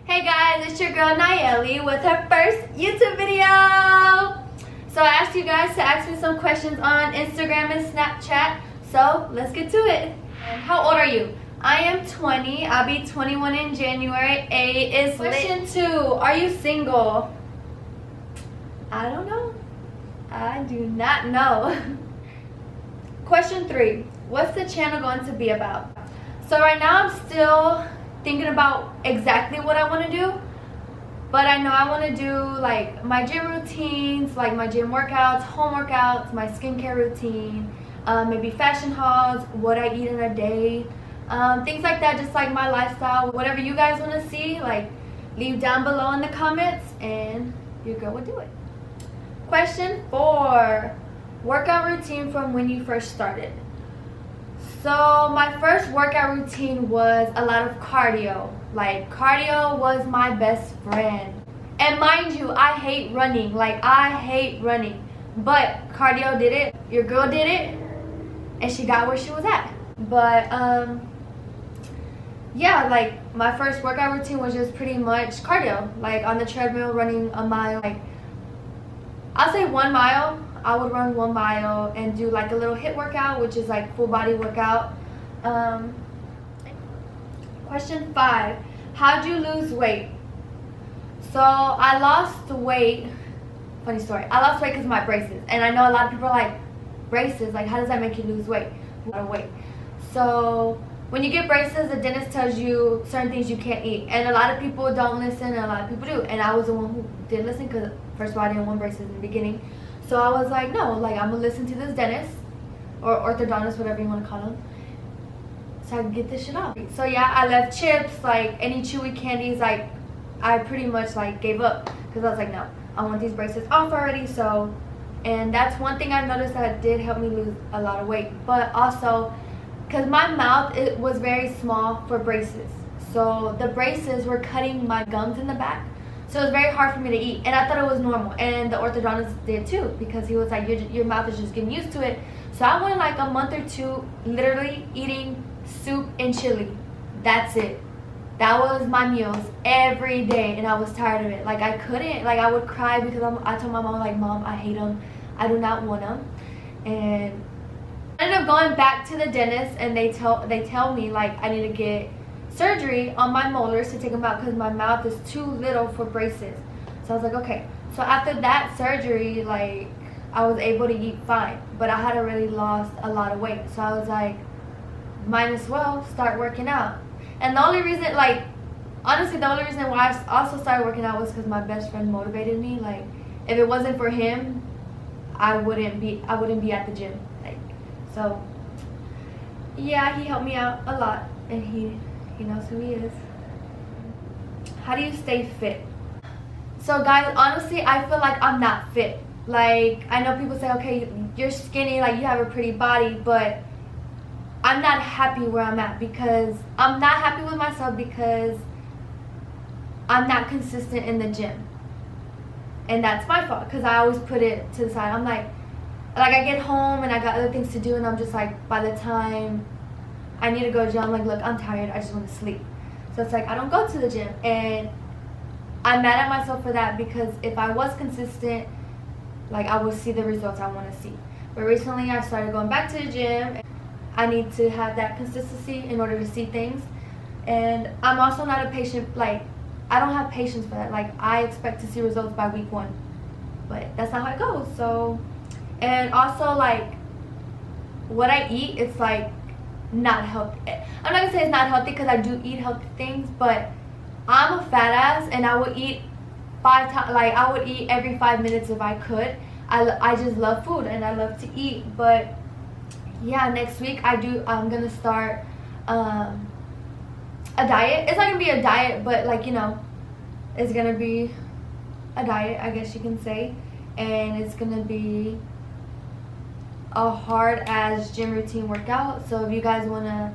Hey guys, it's your girl Nayeli with her first YouTube video. So I asked you guys to ask me some questions on Instagram and Snapchat. So let's get to it. How old are you? I am 20. I'll be 21 in January. A is question 2. Are you single? I don't know. I do not know. Question 3. What's the channel going to be about? So right now I'm still thinking about exactly what I want to do, but I know I want to do like my gym routines, like my gym workouts, home workouts, my skincare routine, maybe fashion hauls, what I eat in a day, things like that, just like my lifestyle. Whatever you guys want to see, like leave down below in the comments and your girl will do it. Question 4. Workout routine from when you first started. So my first workout routine was a lot of cardio. Like cardio was my best friend. And mind you, I hate running. Like I hate running. But cardio did it. Your girl did it. And she got where she was at. But yeah, like my first workout routine was just pretty much cardio. Like on the treadmill running a mile. Like I'll say 1 mile. I would run 1 mile and do like a little HIIT workout, which is like full body workout. Question 5. How'd you lose weight? So I lost weight. Funny story. I lost weight because of my braces. And I know a lot of people are like, braces, like how does that make you lose weight? A lot of weight. So when you get braces, the dentist tells you certain things you can't eat. And a lot of people don't listen and a lot of people do. And I was the one who didn't listen because first of all, I didn't want braces in the beginning. So I was like, no, like I'm gonna listen to this dentist or orthodontist, whatever you want to call them, so I can get this shit off. So yeah, I left chips, like any chewy candies, like I pretty much like gave up because I was like, no, I want these braces off already. So, and that's one thing I noticed that did help me lose a lot of weight. But also, because my mouth, it was very small for braces, so the braces were cutting my gums in the back. So it was very hard for me to eat, and I thought it was normal, and the orthodontist did too, because he was like, your mouth is just getting used to it. So I went like a month or 2 literally eating soup and chili. That's it. That was my meals every day, and I was tired of it. Like I couldn't, like I would cry because I told my mom, like, Mom, I hate them. I do not want them. And I ended up going back to the dentist, and they tell me like I need to get surgery on my molars to take them out because my mouth is too little for braces. So I was like, okay. So after that surgery, like I was able to eat fine, but I had already lost a lot of weight. So I was like, might as well start working out. And the only reason, like honestly, the only reason why I also started working out was because my best friend motivated me. Like if it wasn't for him, I wouldn't be at the gym. Like, so yeah, he helped me out a lot, and he knows who he is. How do you stay fit? So guys, honestly, I feel like I'm not fit. Like I know people say, okay, you're skinny, like you have a pretty body, but I'm not happy where I'm at, because I'm not happy with myself because I'm not consistent in the gym. And that's my fault, because I always put it to the side. I'm like I get home and I got other things to do, and I'm just like, by the time I need to go to the gym, I'm like, look, I'm tired, I just want to sleep. So it's like I don't go to the gym, and I'm mad at myself for that, because if I was consistent, like I would see the results I want to see. But recently I started going back to the gym. I need to have that consistency in order to see things. And I'm also not a patient, like I don't have patience for that. Like I expect to see results by week 1, but that's not how it goes. So, and also like what I eat, it's like not healthy. I'm not gonna say it's not healthy because I do eat healthy things, but I'm a fat ass and I would eat 5 times. Like I would eat every 5 minutes if I could. I just love food and I love to eat. But yeah, next week I'm gonna start a diet. It's not gonna be a diet, but like, you know, it's gonna be a diet, I guess you can say, and it's gonna be a hard as gym routine workout. So if you guys want to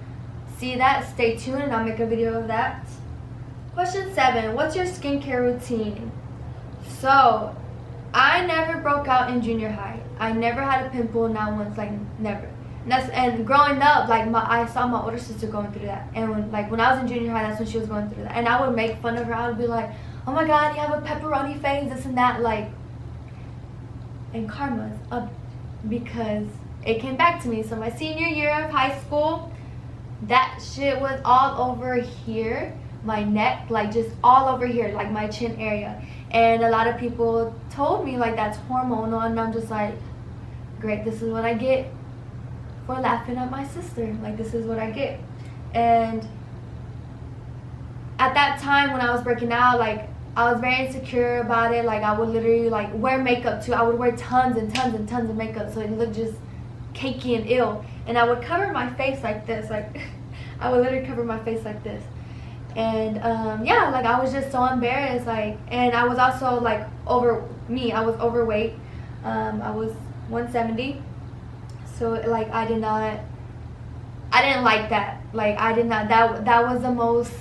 see that, stay tuned and I'll make a video of that. Question 7. What's your skincare routine? So I never broke out in junior high. I never had a pimple, not once, like never. And growing up, like I saw my older sister going through that, and when I was in junior high, that's when she was going through that, and I would make fun of her. I would be like, oh my god, you have a pepperoni face, this and that, like, and karma's up because it came back to me. So my senior year of high school, that shit was all over here, my neck, like just all over here, like my chin area, and a lot of people told me like that's hormonal, and I'm just like, great, this is what I get for laughing at my sister. Like, this is what I get. And at that time when I was breaking out, like, I was very insecure about it. Like, I would literally like wear makeup too. I would wear tons and tons and tons of makeup so it looked just cakey and ill. And I would cover my face like this, like I would literally cover my face like this. And yeah, like I was just so embarrassed, like, and I was also like I was overweight. I was 170. So like I didn't like that. Like that was the most,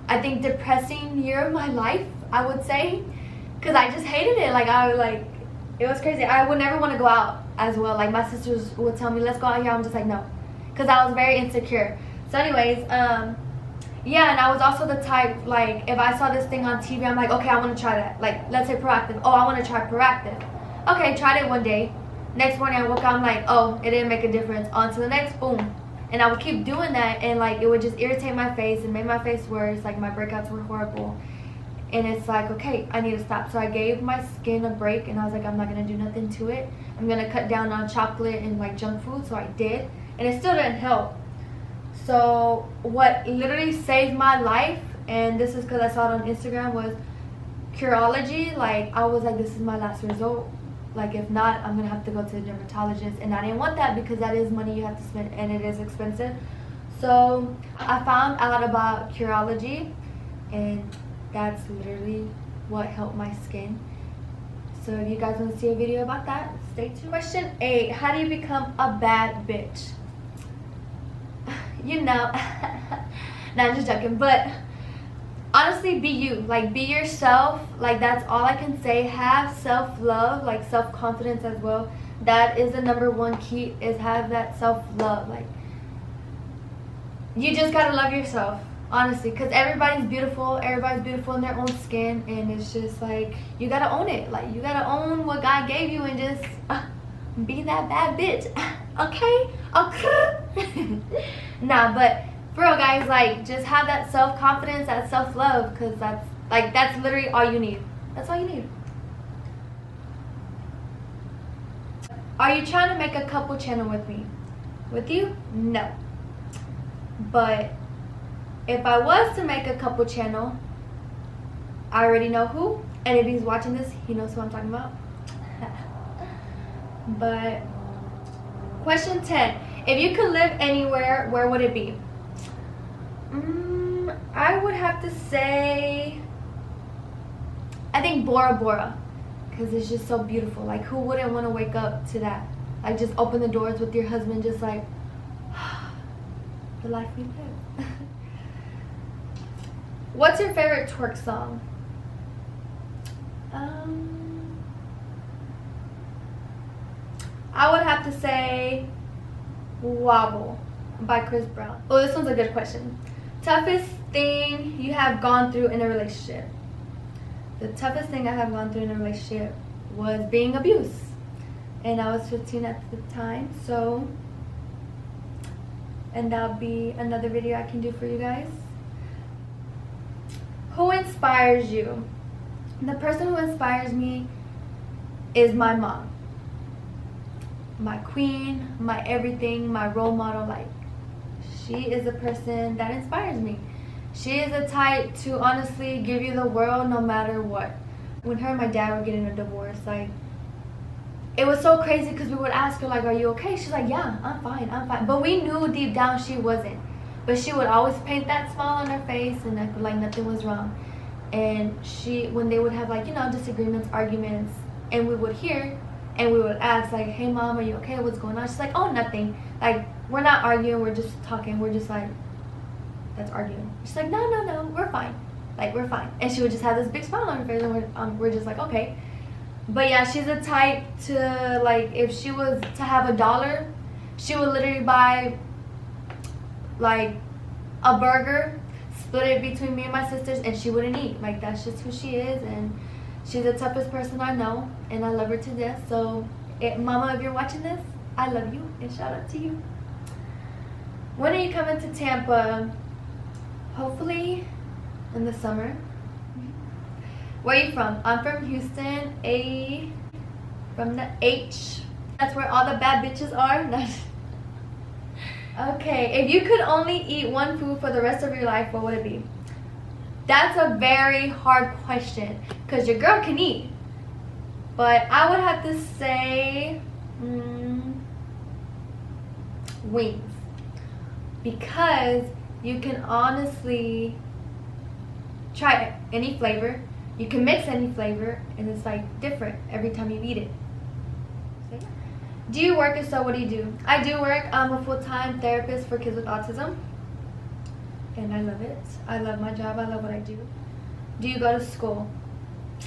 I think, depressing year of my life, I would say, because I just hated it. Like it was crazy. I would never want to go out as well. Like my sisters would tell me, let's go out here. I'm just like, no, because I was very insecure. So anyways, yeah, and I was also the type, like, if I saw this thing on TV, I'm like, okay, I want to try that. Like, let's say Proactiv. Oh, I want to try Proactiv. Okay, tried it one day. Next morning I woke up, I'm like, oh, it didn't make a difference. On to the next, boom. And I would keep doing that, and like it would just irritate my face and make my face worse. Like my breakouts were horrible. And it's like, okay, I need to stop. So I gave my skin a break, and I was like, I'm not going to do nothing to it. I'm going to cut down on chocolate and like junk food. So I did, and it still didn't help. So what literally saved my life, and this is because I saw it on Instagram, was Curology. Like I was like, this is my last resort. Like if not, I'm gonna have to go to a dermatologist, and I didn't want that because that is money you have to spend, and it is expensive. So I found out about Curology, and that's literally what helped my skin. So if you guys want to see a video about that, stay tuned. Question 8: how do you become a bad bitch? You know, no, I'm just joking, but honestly, be you. Like, be yourself. Like, that's all I can say. Have self-love, like self-confidence as well. That is the #1 key, is have that self-love. Like, you just gotta love yourself, honestly, because everybody's beautiful in their own skin, and it's just like, you gotta own it. Like, you gotta own what God gave you and just be that bad bitch. Okay? Nah, but for real, guys, like, just have that self-confidence, that self-love, because that's literally all you need. That's all you need. Are you trying to make a couple channel with me? With you? No. But if I was to make a couple channel, I already know who, and if he's watching this, he knows who I'm talking about. But question 10: if you could live anywhere, where would it be? I would have to say, I think Bora Bora, because it's just so beautiful. Like, who wouldn't want to wake up to that? Like, just open the doors with your husband, just like, the life we live. What's your favorite twerk song? I would have to say Wobble by Chris Brown. Oh, this one's a good question. Toughest thing you have gone through in a relationship? The toughest thing I have gone through in a relationship was being abused, and I was 15 at the time. So, and that'll be another video I can do for you guys. Who inspires you? The person who inspires me is my mom. My queen, my everything, my role model. Like, she is the person that inspires me. She is the type to honestly give you the world no matter what. When her and my dad were getting a divorce, like, it was so crazy because we would ask her, like, are you okay? She's like, yeah, I'm fine, I'm fine. But we knew deep down she wasn't. But she would always paint that smile on her face and act like nothing was wrong. And when they would have, like, you know, disagreements, arguments, and we would hear, and we would ask, like, hey mom, are you okay? What's going on? She's like, oh, nothing. Like, we're not arguing, we're just talking. We're just like, that's arguing. She's like, no, we're fine. Like, we're fine. And she would just have this big smile on her face, and we're just like, okay. But yeah, she's the type to, like, if she was to have $1, she would literally buy like a burger, split it between me and my sisters, and she wouldn't eat. Like, that's just who she is, and she's the toughest person I know, and I love her to death. So Mama, if you're watching this, I love you, and shout out to you. When are you coming to Tampa? Hopefully in the summer. Where are you from? I'm from Houston, from the H. That's where all the bad bitches are. Okay, if you could only eat one food for the rest of your life, what would it be? That's a very hard question, because your girl can eat. But I would have to say wings. Because you can honestly try any flavor. You can mix any flavor, and it's like different every time you eat it. So, yeah. Do you work? If so, what do you do? I do work. I'm a full-time therapist for kids with autism, and I love it. I love my job. I love what I do. Do you go to school?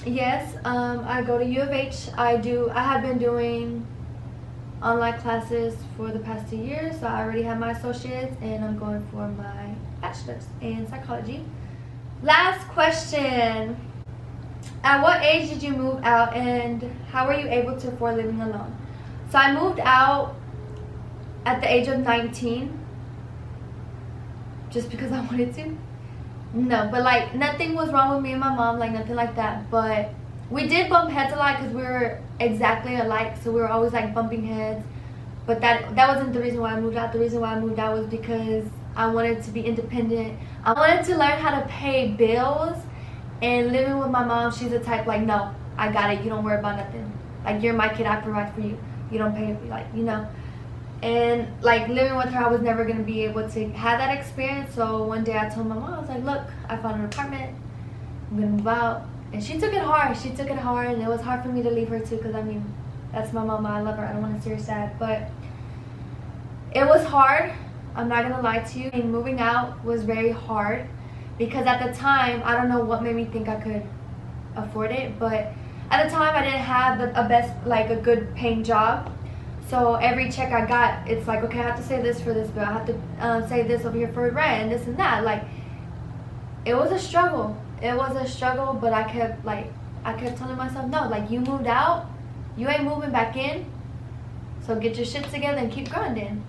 Yes, I go to U of H. I have been doing online classes for the past 2 years, so I already have my associates, and I'm going for my bachelor's in psychology. Last question. At what age did you move out, and how were you able to afford living alone? So I moved out at the age of 19 just because I wanted to. No, but like nothing was wrong with me and my mom, like nothing like that. But we did bump heads a lot because we were exactly alike, so we were always like bumping heads. But that wasn't the reason why I moved out. The reason why I moved out was because I wanted to be independent. I wanted to learn how to pay bills. And living with my mom, she's the type like, no, I got it. You don't worry about nothing. Like, you're my kid. I provide for you. You don't pay me, like, you know. And like living with her, I was never gonna be able to have that experience. So one day I told my mom, I was like, look, I found an apartment. I'm gonna move out. And she took it hard. She took it hard, and it was hard for me to leave her too, because I mean, that's my mama. I love her. I don't want to see her sad, but it was hard. I'm not gonna lie to you. And moving out was very hard. Because at the time, I don't know what made me think I could afford it, but at the time I didn't have a good paying job. So every check I got, it's like, okay, I have to save this for this bill. I have to save this over here for rent and this and that. Like, it was a struggle. It was a struggle, but I kept telling myself, no, like, you moved out, you ain't moving back in. So get your shit together and keep grinding.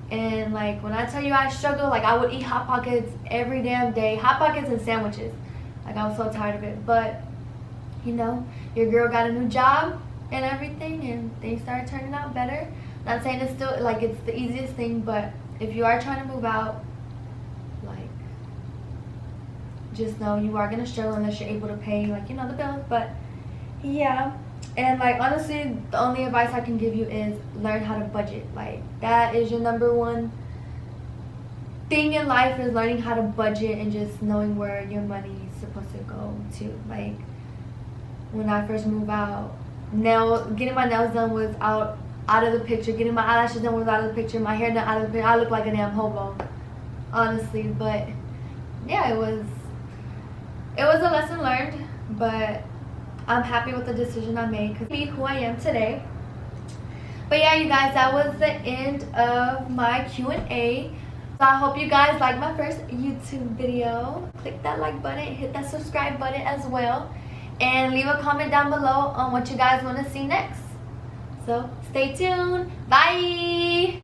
And like, when I tell you I struggle, like, I would eat Hot Pockets every damn day. Hot Pockets and sandwiches. Like, I was so tired of it. But, you know, your girl got a new job and everything, and things started turning out better. Not saying it's still, like, it's the easiest thing, but if you are trying to move out, like, just know you are going to struggle unless you're able to pay, like, you know, the bills. But, yeah. And like, honestly, the only advice I can give you is learn how to budget. Like, that is your number one thing in life, is learning how to budget and just knowing where your money is supposed to go to. Like, when I first moved out, getting my nails done was out of the picture. Getting my eyelashes done was out of the picture. My hair done out of the picture. I look like a damn hobo, honestly. But yeah, it was a lesson learned, but I'm happy with the decision I made, because be who I am today. But yeah, you guys, that was the end of my Q&A. So I hope you guys liked my first YouTube video. Click that like button, hit that subscribe button as well, and leave a comment down below on what you guys want to see next. So stay tuned. Bye.